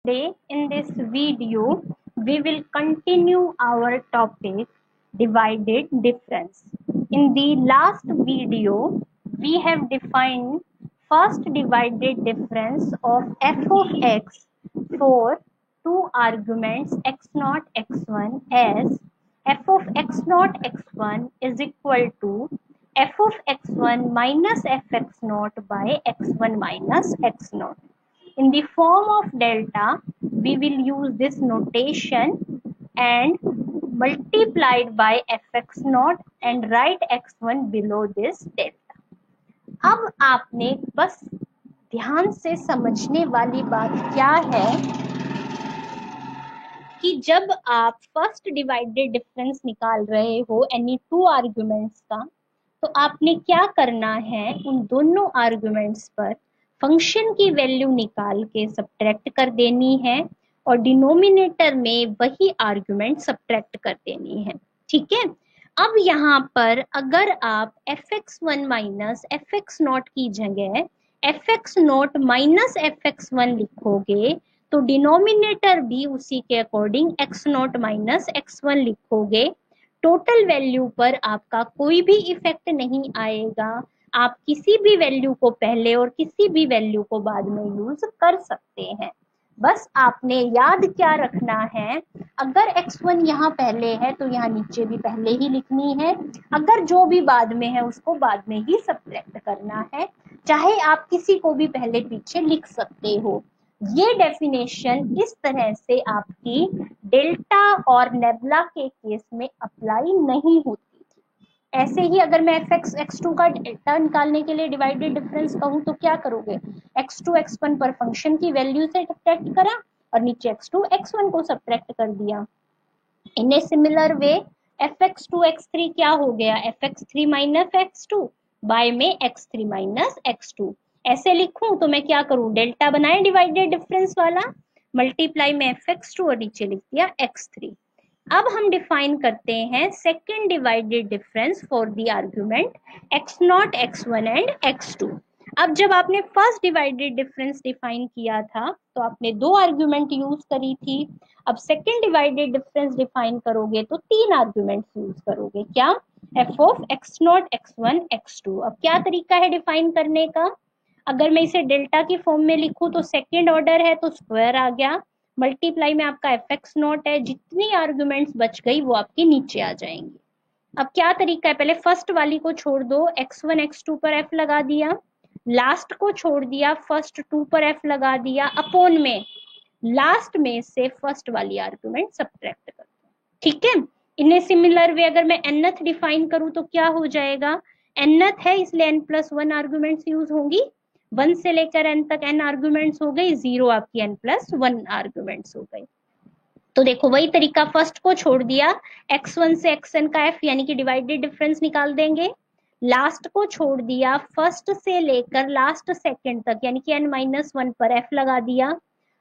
Today in this video, we will continue our topic divided difference. In the last video, we have defined first divided difference of f of x for two arguments x0, x1 as f of x0, x1 is equal to f of x1 minus fx0 by x1 minus x0. In the form of delta, we will use this notation and multiplied by fx naught and write x1 below this delta. अब आपने बस ध्यान से समझने वाली बात क्या है कि जब आप फर्स्ट डिवाइडेड डिफरेंस निकाल रहे हो एनी टू आर्गुमेंट्स का, तो आपने क्या करना है, उन दोनों आर्गुमेंट्स पर फंक्शन की वैल्यू निकाल के सब्ट्रैक्ट कर देनी है और डिनोमिनेटर में वही आर्गुमेंट सब्ट्रैक्ट कर देनी है। ठीक है। अब यहाँ पर अगर आप fx1 माइनस fx0 की जगह fx0 माइनस fx1 लिखोगे तो डिनोमिनेटर भी उसी के अकॉर्डिंग x0 माइनस x1 लिखोगे। टोटल वैल्यू पर आपका कोई भी इफेक्ट नहीं आएगा। आप किसी भी वैल्यू को पहले और किसी भी वैल्यू को बाद में यूज कर सकते हैं। बस आपने याद क्या रखना है, अगर x1 यहाँ पहले है तो यहाँ नीचे भी पहले ही लिखनी है, अगर जो भी बाद में है उसको बाद में ही सब्ट्रैक्ट करना है, चाहे आप किसी को भी पहले पीछे लिख सकते हो। ये डेफिनेशन इस तरह से आपकी डेल्टा और नेबुला के केस में अप्लाई नहीं होती थी। ऐसे ही अगर मैं fx x2 का डेल्टा निकालने के लिए डिवाइडेड डिफरेंस कहूँ तो क्या करोगे, x2 x1 पर फंक्शन की वैल्यू से सब्ट्रैक्ट करा और नीचे x2 x1 को सब्ट्रैक्ट कर दिया। इन a similar way fx2 x3 क्या हो गया, fx3 माइनस x2 बाय में x3 माइनस x2। ऐसे लिखूं तो मैं क्या करूं, डेल्टा बनाए डिवाइडेड डिफरेंस वाला, मल्टीप्लाई में fx2 और नीचे लिख दिया x3। अब हम डिफाइन करते हैं second divided difference for the argument x0, x1 and x2। अब जब आपने फर्स्ट डिवाइडेड डिफरेंस डिफाइन किया था तो आपने दो आर्गुमेंट यूज करी थी। अब सेकेंड डिवाइडेड डिफरेंस डिफाइन करोगे तो तीन आर्गुमेंट्स यूज करोगे। क्या, f of x0, x1, x2। अब क्या तरीका है डिफाइन करने का, अगर मैं इसे डेल्टा की फॉर्म में लिखूं तो सेकेंड ऑर्डर है तो स्क्वायर आ गया, मल्टीप्लाई में आपका fx0 है, जितनी आर्गुमेंट्स बच गई वो आपकी नीचे आ जाएंगी। अब क्या तरीका है, पहले फर्स्ट वाली को छोड़ दो, x1 x2 पर f लगा दिया, लास्ट को छोड़ दिया, फर्स्ट 2 पर f लगा दिया, अपॉन में लास्ट में से फर्स्ट वाली आर्गुमेंट सब्ट्रैक्ट कर दो। ठीक है। इन्हें सिमिलर वे अगर मैं nth डिफाइन करूं तो क्या हो जाएगा, nth है इसलिए n+1 आर्गुमेंट्स यूज होंगी, 1 से लेकर n तक n आर्गुमेंट्स हो गई, 0 आपकी n+1 आर्गुमेंट्स हो गई। तो देखो वही तरीका, फर्स्ट को छोड़ दिया, x1 से xn का f यानी कि डिवाइडेड डिफरेंस निकाल देंगे, लास्ट को छोड़ दिया, फर्स्ट से लेकर लास्ट सेकंड तक यानी कि n-1 पर f लगा दिया,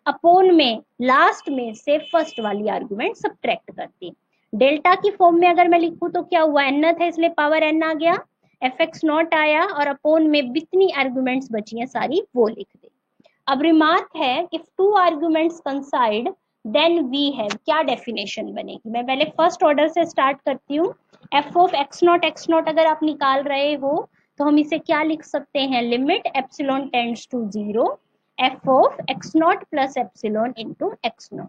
अपॉन में लास्ट में से फर्स्ट वाली आर्गुमेंट सब्ट्रैक्ट कर दी। डेल्टा की फॉर्म में अगर मैं लिखूं तो क्या हुआ, nth है इसलिए पावर n आ गया, fx0 आया और अपॉन में जितनी आर्गुमेंट्स बची हैं सारी वो लिख दी। अब रिमार्क है, if two arguments coincide then we have, क्या डेफिनेशन बनेगी, मैं पहले फर्स्ट ऑर्डर से स्टार्ट करती हूँ। f ऑफ x0 x0 अगर आप निकाल रहे हो तो हम इसे क्या लिख सकते हैं, limit epsilon tends to 0 f of x0 plus epsilon into x0।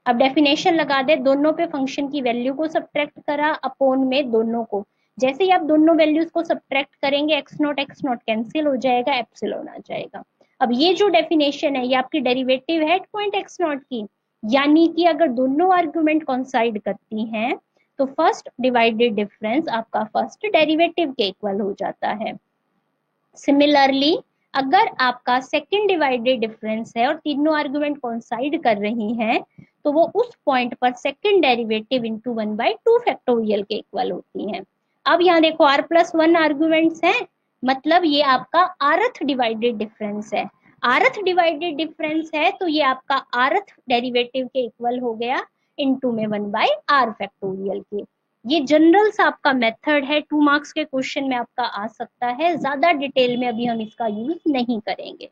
अब डेफिनेशन लगा दे, दोनों पे फंक्शन की वैल्यू को सब्ट्रैक्ट करा, अपॉन में दोनों को, जैसे ही आप दोनों वैल्यूज को सब्ट्रैक्ट करेंगे x0 x0 कैंसिल हो जाएगा, एप्सिलॉन आ जाएगा। अब ये जो डेफिनेशन है ये आपकी डेरिवेटिव है पॉइंट x0 की, यानी कि अगर दोनों आर्गुमेंट कॉन्साइड करती हैं तो फर्स्ट डिवाइडेड डिफरेंस आपका फर्स्ट डेरिवेटिव के इक्वल हो जाता है। सिमिलरली अगर आपका सेकेंड डिवाइडेड डिफरेंस है और तीनों आर्गुमेंट कॉन्साइड कर रही हैं तो वो उस पॉइंट पर सेकेंड डेरिवेटिव इंटू 1/2 फैक्टोरियल के इक्वल होती हैं। अब यहाँ देखो r+1 आर्गुमेंट्स हैं, मतलब ये आपका rth डिवाइडेड डिफरेंस है, rth डिवाइडेड डिफरेंस है तो ये आपका rth डेरिवेटिव के इक्वल हो गया इनटू में 1/r फैक्टोरियल के। ये जनरल सा आपका मेथड है, 2 मार्क्स के क्वेश्चन में आपका आ सकता है, ज्यादा डिटेल में अभी हम इसका यूज नहीं करेंगे।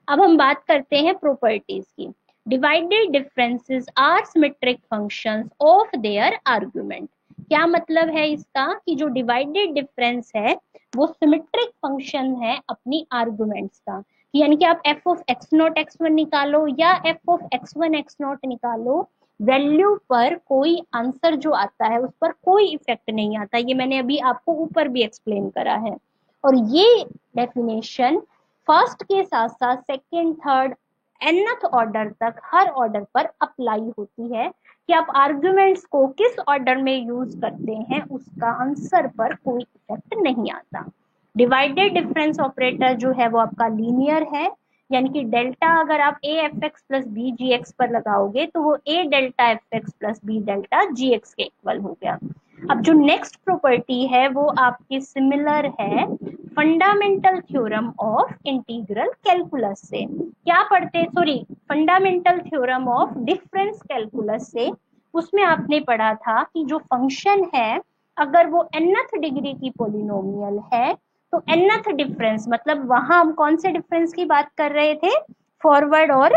अब हम बात करते हैं प्रॉपर्टीज की। Divided differences are symmetric functions of their argument. क्या मतलब है इसका कि जो डिवाइडेड डिफरेंस है वो सिमेट्रिक फंक्शन है अपनी आर्गुमेंट्स का। यानी कि आप F of x naught x one निकालो या F of x one x not निकालो, वैल्यू पर कोई आंसर जो आता है उस पर कोई इफेक्ट नहीं आता। ये मैंने अभी आपको ऊपर भी एक्सप्लेन करा है। और ये डेफिनेशन फर्स्ट के साथ साथ सेकेंड थर्ड nth ऑर्डर तक हर ऑर्डर पर अप्लाई होती है कि आप आर्ग्यूमेंट्स को किस ऑर्डर में यूज करते हैं उसका आंसर पर कोई इफेक्ट नहीं आता। डिवाइडेड डिफरेंस ऑपरेटर जो है वो आपका लीनियर है, यानी कि डेल्टा अगर आप A F X plus B G X पर लगाओगे तो वो A delta F X plus B delta G X के इक्वल हो गया। अब जो नेक्स्ट प्रॉपर्टी है वो आपकी सिमिलर है fundamental theorem of integral calculus से। क्या पढ़ते, sorry, fundamental theorem of difference calculus से। उसमें आपने पढ़ा था कि जो फंक्शन है अगर वो nth डिग्री की पोलिनोमियल है तो nth डिफरेंस, मतलब वहां हम कौन से डिफरेंस की बात कर रहे थे, फॉरवर्ड और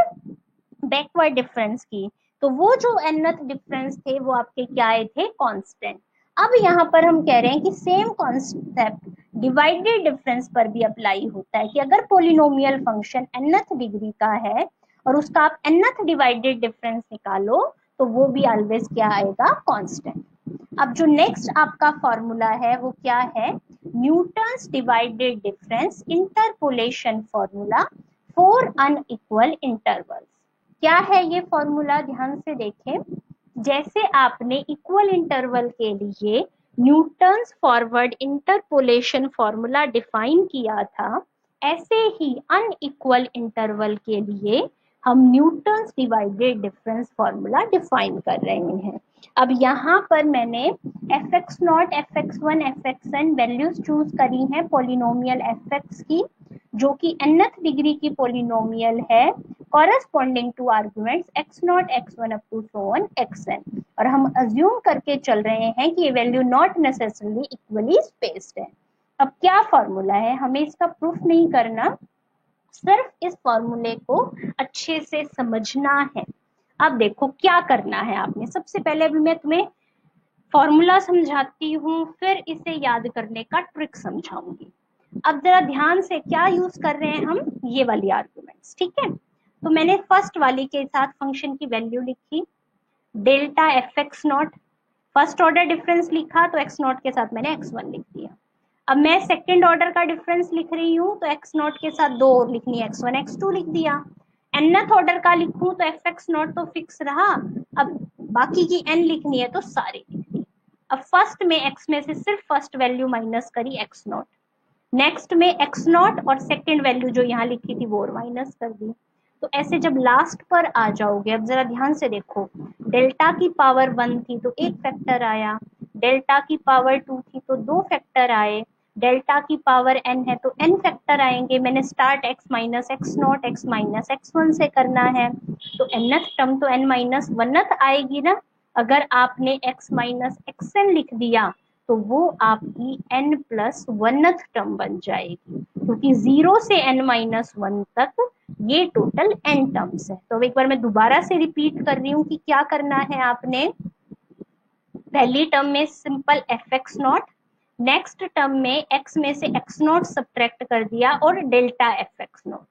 बैकवर्ड डिफरेंस की। तो वो जो nth डिफरेंस थे वो आपके क्या आए थे, कांस्टेंट। अब यहाँ पर हम कह रहे हैं कि सेम कॉन्सेप्ट डिवाइडेड डिफरेंस पर भी अप्लाई होता है कि अगर पोलिनोमियल फंक्शन nth डिग्री का है और उसका आप nth डिवाइडेड डिफरेंस निकालो तो वो भी ऑलवेज क्या आएगा, कांस्टेंट। अब जो नेक्स्ट आपका फॉर्मूला है वो क्या है, Newton's divided difference interpolation formula for unequal intervals. क्या है ये फॉर्मूला, ध्यान से देखें। जैसे आपने इक्वल इंटरवल के लिए Newton's forward interpolation formula define किया था, ऐसे ही अनइक्वल इंटरवल के लिए हम Newton's divided difference formula define कर रहे हैं। अब यहाँ पर मैंने f x naught, f x one, f x n values choose करी हैं पोलिनोमियल एफ एक्स की, जो कि nth डिग्री की पोलिनोमियल है corresponding to arguments x naught x one up to so on x n. और हम अज्यूम करके चल रहे हैं कि ये value not necessarily equally spaced है। अब क्या फॉर्मूला है, हमें इसका प्रूफ नहीं करना, सिर्फ इस फॉर्मूले को अच्छे से समझना है। अब देखो क्या करना है आपने, सबसे पहले अभी मैं तुम्हें फॉर्मूला समझाती हूँ फिर इसे याद करने का ट्रिक समझाऊंगी। अब जरा ध्यान से क्या यूज कर रहे हैं हम, ये वाली आर्गुमेंट्स, ठीक है। तो मैंने फर्स्ट वाली के साथ फंक्शन की वैल्यू लिखी delta F x not, first order difference लिखा तो एक्स नॉट के साथ मैंने एक्स वन लिख दिया। अब मैं सेकेंड ऑर्डर का डिफरेंस लिख रही हूँ तो एक्स नॉट के साथ दो और लिखनी है, एक्स वन एक्स टू लिख दिया। nth ऑर्डर का लिखूं तो एफ एक्स नॉट तो फिक्स रहा, अब बाकी की n लिखनी है तो सारे लिख दी। अब फर्स्ट में x में से सिर्फ फर्स्ट वैल्यू माइनस करी एक्स नॉट, नेक्स्ट में एक्स नॉट और सेकेंड वैल्यू जो यहाँ लिखी थी वो और माइनस कर दी। तो ऐसे जब लास्ट पर आ जाओगे, अब जरा ध्यान से देखो, डेल्टा की पावर 1 थी तो एक फैक्टर आया, डेल्टा की पावर 2 थी तो दो फैक्टर आए, डेल्टा की पावर n है तो n फैक्टर आएंगे। मैंने start x minus x naught x minus x one से करना है तो nth टर्म तो n माइनस वनथ आएगी ना। अगर आपने x माइनस एक्स एन लिख दिया तो वो आपकी n प्लस वनथ टर्म बन जाएगी, क्योंकि 0 से n माइनस वन तक ये टोटल n टर्म्स है। तो एक बार मैं दोबारा से रिपीट कर रही हूँ कि क्या करना है आपने, पहली टर्म में simple F x not, next term में x में से एक्स नॉट सब्ट्रैक्ट कर दिया और डेल्टा एफ एक्स नॉट,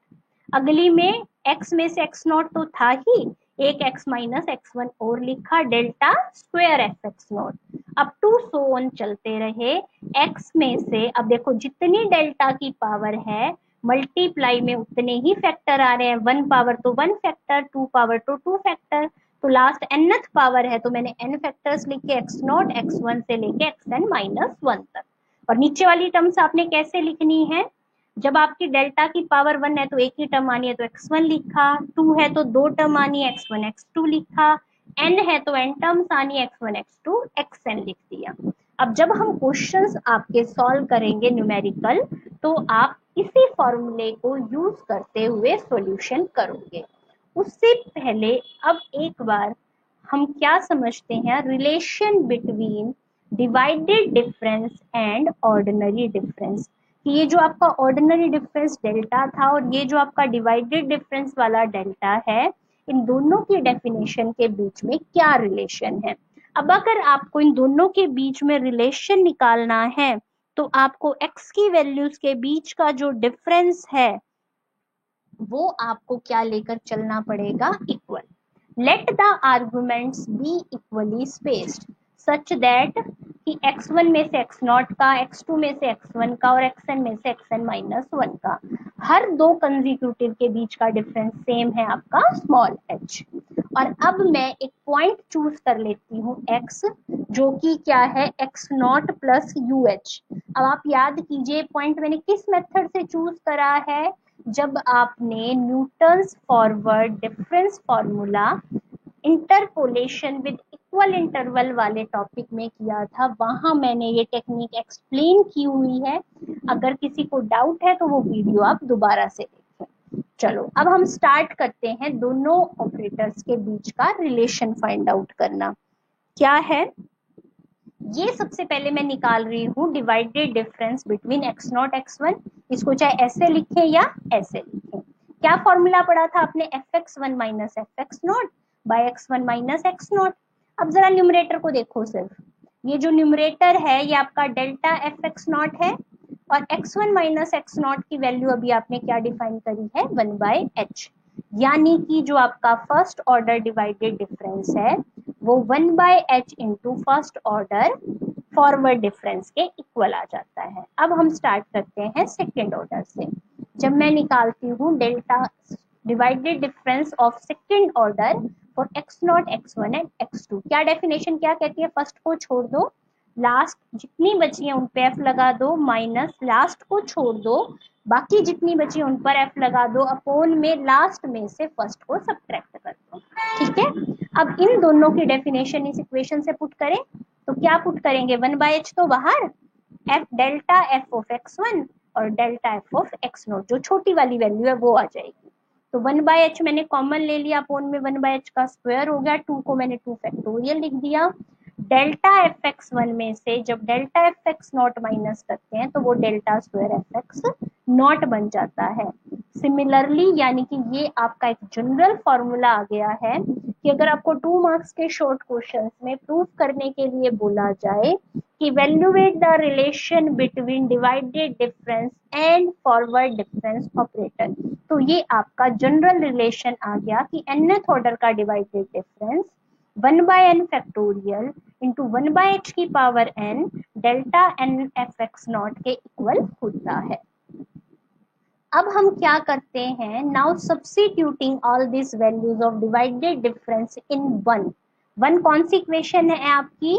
अगली में x में से एक्स नॉट तो था ही, एक x माइनस एक्स वन और लिखा delta square F x not, अब टू सो ऑन चलते रहे। x में से अब देखो जितनी डेल्टा की पावर है मल्टीप्लाई में उतने ही फैक्टर आ रहे हैं, वन पावर तो वन फैक्टर, टू पावर तो टू फैक्टर, तो लास्ट nth पावर है तो मैंने n फैक्टर्स लिखे एक्स नॉट एक्स वन से लेके एक्स एन माइनस वन तक। और नीचे वाली टर्म्स आपने कैसे लिखनी है, जब आपकी डेल्टा की पावर 1 है तो एक ही टर्म आनी है तो x1 लिखा, 2 है तो दो टर्म आनी है x1 x2 लिखा, n है तो n टर्म्स आनी है x1 x2 xn लिख दिया। अब जब हम क्वेश्चंस आपके सॉल्व करेंगे न्यूमेरिकल तो आप इसी फॉर्मूले को यूज करते हुए सॉल्यूशन करोगे। उससे पहले अब एक बार हम क्या समझते हैं, relation between divided difference and ordinary difference, कि ये जो आपका ऑर्डिनरी डिफरेंस डेल्टा था और ये जो आपका डिवाइडेड डिफरेंस वाला डेल्टा है, इन दोनों की डेफिनेशन के बीच में क्या रिलेशन है। अब अगर आपको इन दोनों के बीच में रिलेशन निकालना है तो आपको x की वैल्यूज के बीच का जो डिफरेंस है वो आपको क्या लेकर चलना पड़ेगा, equal. Let the arguments be equally spaced such that कि x1 में से x0 का, x2 में से x1 का और xn में से xn माइनस 1 का हर दो कंजिक्यूटिव के बीच का डिफरेंस सेम है आपका स्मॉल h। और अब मैं एक पॉइंट चूज कर लेती हूँ x, जो कि क्या है x0 प्लस यू एच। अब आप याद कीजिए पॉइंट मैंने किस मेथड से चूज करा है, जब आपने Newton's forward difference formula interpolation with equal interval वाले टॉपिक में किया था, वहां मैंने ये टेक्निक एक्सप्लेन की हुई है। अगर किसी को डाउट है तो वो वीडियो आप दोबारा से देखें। चलो अब हम स्टार्ट करते हैं दोनों ऑपरेटर्स के बीच का रिलेशन फाइंड आउट करना। क्या है ये, सबसे पहले मैं निकाल रही हूँ divided difference between x0 x1। इसको चाहे ऐसे लिखें या ऐसे लिखें। क्या फॉर्मूला पढ़ा था आपने, fx1 minus fx0 bye x1 minus x0। अब जरा न्यूमरेटर को देखो, सिर्फ ये जो न्यूमरेटर है ये आपका डेल्टा fx0 है और x1 माइनस x0 की वैल्यू अभी आपने क्या डिफाइन करी है, 1 बाय h। यानी कि जो आपका फर्स्ट ऑर्डर डिवाइडेड डिफरेंस है वो 1 by h into first order forward difference के इक्वल आ जाता है। अब हम स्टार्ट करते हैं सेकेंड ऑर्डर से। जब मैं निकालती हूँ delta divided difference of second order for x0 x1 and x2, क्या डेफिनेशन क्या कहती है, फर्स्ट को छोड़ दो, लास्ट जितनी बची है उन पे f लगा दो, माइनस लास्ट को छोड़ दो, बाकी जितनी बची उन पर f लगा दो, अपोन में लास्ट में से फर्स्ट को सब्ट्रैक्ट कर दो। ठीक है, अब इन दोनों की डेफिनेशन इस इक्वेशन से पुट करें तो क्या पुट करेंगे, 1 बाय h तो बाहर, f delta f of x1 और डेल्टा f ऑफ x0, जो छोटी वाली वैल्यू है वो आ जाएगी। तो 1 बाय h मैंने कॉमन ले लिया, अपोन में 1 बाय h का स्क्वायर हो गया, 2 को मैंने 2 फैक्टोरियल लिख दिया। डेल्टा एफ एक्स वन में से जब delta F x not minus करते हैं तो वो delta square F x not बन जाता है। सिमिलरली यानी कि ये आपका एक जनरल फॉर्मूला आ गया है कि अगर आपको 2 मार्क्स के शॉर्ट क्वेश्चंस में प्रूफ करने के लिए बोला जाए कि evaluate the relation between divided difference and forward difference operator, तो ये आपका जनरल रिलेशन आ गया कि nth ऑर्डर का divided difference 1 by n factorial into 1 by h की power n delta n f x naught के इक्वल होता है। अब हम क्या करते हैं, now substituting all this values of divided difference in one कौन सी इक्वेशन है आपकी,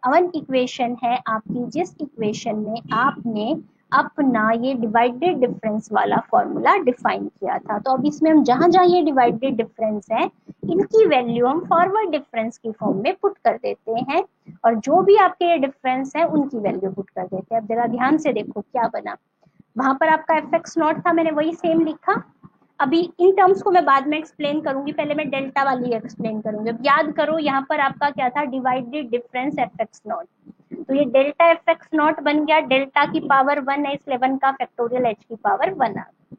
वन इक्वेशन है आपकी जिस इक्वेशन में आपने अपना ये डिवाइडेड डिफरेंस वाला फॉर्मूला डिफाइन किया था। तो अब इसमें हम जहां जहां ये डिवाइडेड डिफरेंस है इनकी वैल्यू हम फॉरवर्ड डिफरेंस की फॉर्म में पुट कर देते हैं और जो भी आपके ये डिफरेंस है उनकी वैल्यू पुट कर देते हैं। अब जरा ध्यान से देखो क्या बना, वहां पर आपका एफ एक्स नॉट था, मैंने वही सेम लिखा। अभी इन टर्म्स को मैं बाद में एक्सप्लेन करूंगी, पहले मैं डेल्टा वाली एक्सप्लेन करूंगी। अब याद करो यहाँ पर आपका क्या था, divided difference F x not, तो ये डेल्टा एफ एक्स नॉट बन गया, डेल्टा की पावर 1 है इसलिए 1 का फैक्टोरियल h की पावर 1 आ गया।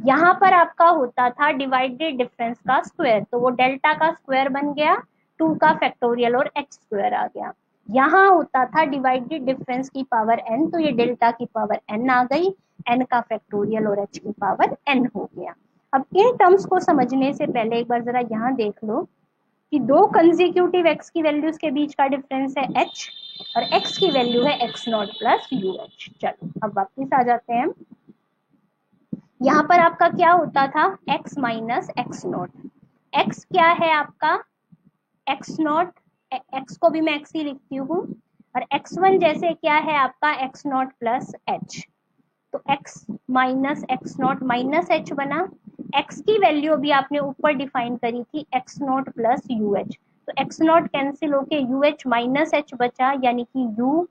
यहाँ पर आपका होता था डिवाइडेड डिफरेंस का स्क्वायर, तो वो डेल्टा का स्क्वायर बन गया, 2 का फैक्टोरियल और h स्क्वायर आ गया। यहाँ होता था डिवाइडेड डिफरेंस की पावर n, तो ये डेल्टा की पावर n आ गई, n का फैक्टोरियल और h की पावर n हो गया। अब इन टर्म्स को समझने से पहले एक बार जरा यहाँ देख लो कि दो कंसेक्यूटिव x की वैल्यूज के बीच का डिफरेंस है h और x की वैल्यू है x not plus U H. चलो अब वापिस आ जाते हैं, यहाँ पर आपका क्या होता था, x minus x not, x क्या है आपका x नॉट, x को भी मैं x ही लिखती हूँ, और x1 जैसे क्या है आपका x नॉट प्लस h, तो x minus x not minus h बना, x की वैल्यू अभी आपने ऊपर डिफाइन करी थी x not plus U H, तो x नॉट कैंसिल होके यू एच माइनस h बचा, यानी कि u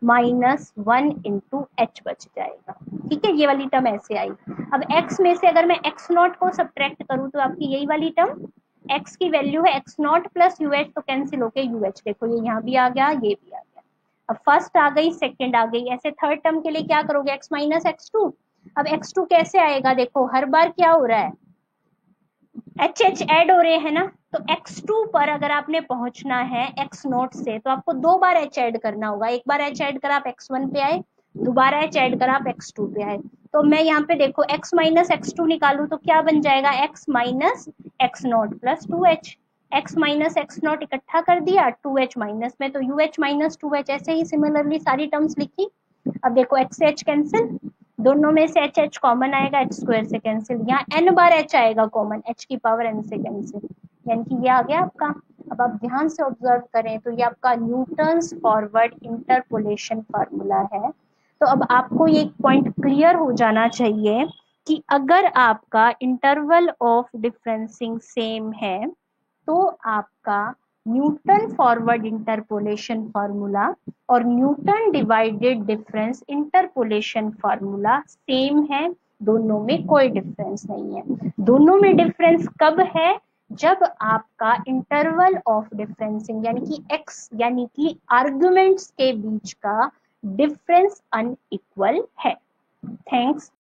माइनस 1 इंटू एच बच जाएगा। ठीक है, ये वाली टर्म ऐसे आई। अब x में से अगर मैं x नॉट को सब्ट्रैक्ट करूं तो आपकी यही वाली टर्म, x की वैल्यू है x not plus U H, तो कैंसिल होके यू एच, देखो ये यहाँ भी आ गया ये भी आ गया। अब फर्स्ट आ गई सेकंड आ गई, ऐसे थर्ड टर्म के लिए क्या करोगे, x माइनस एक्स टू। अब x2 कैसे आएगा, देखो हर बार क्या हो रहा है, एच एच ऐड हो रहे हैं ना, तो x2 पर अगर आपने पहुंचना है x नोट से तो आपको 2 बार h ऐड करना होगा। एक बार h ऐड करा आप x1 पे आए, दोबारा h ऐड करा आप x2 पे आए। तो मैं यहाँ पे देखो x माइनस x2 निकालू तो क्या बन जाएगा, x minus x note plus 2h। x minus x note इकट्ठा कर दिया, 2h माइनस में, तो UH माइनस 2h। ऐसे ही सिमिलरली सारी टर्म्स लिखी। अब देखो h से h कैंसिल, दोनों में से h कॉमन आएगा, h स्क्वायर से कैंसिल, यहाँ n बार h आएगा कॉमन, h की पावर n से कैंसिल, यानी कि ये आ गया आपका। अब आप ध्यान से ऑब्जर्व करें तो ये आपका न्यूटन्स फॉरवर्ड इंटरपोलेशन फार्मूला है। तो अब आपको ये पॉइंट क्लियर हो जाना चाहिए कि अगर आपका इंटरवल ऑफ डिफरेंसिंग सेम है तो आपका न्यूटन फॉरवर्ड इंटरपोलेशन फार्मूला और Newton divided difference interpolation formula same है। दोनों में कोई डिफरेंस नहीं है। दोनों में डिफरेंस कब है, जब आपका इंटरवल ऑफ डिफरेंसिंग यानी कि x यानी कि आर्गुमेंट्स के बीच का डिफरेंस अनइक्वल है। थैंक्स।